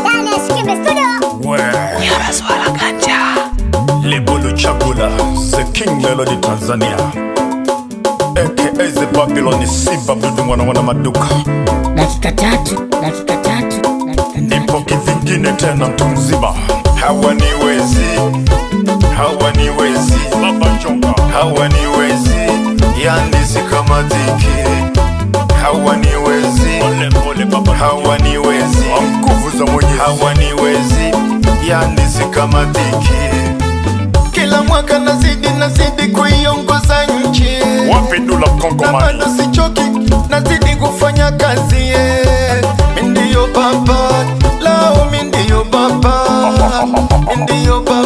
ndani ya Shikimbi Studio. Yara swala ganja Lebulu Chakula, the King Melody Tanzania, aka the Babylon Simba Mdudu mwana maduka. Dakika tatu. Nipo kivingine tena mtu mzima. Hawaniwezi Baba Jonga. Hawaniwezi yani sikamatiki. Hawaniwezi pole baba. Hawaniwezi nguvu za Mwenyezi. Hawaniwezi yani sikamatiki. Kila mwaka nazidi kuiongoza nchi. Wapi Dula Kongomani? Na bado sichoki, nazidi kufanya kazi. Mindiyo baba, lao mindiyo baba. Mindiyo baba.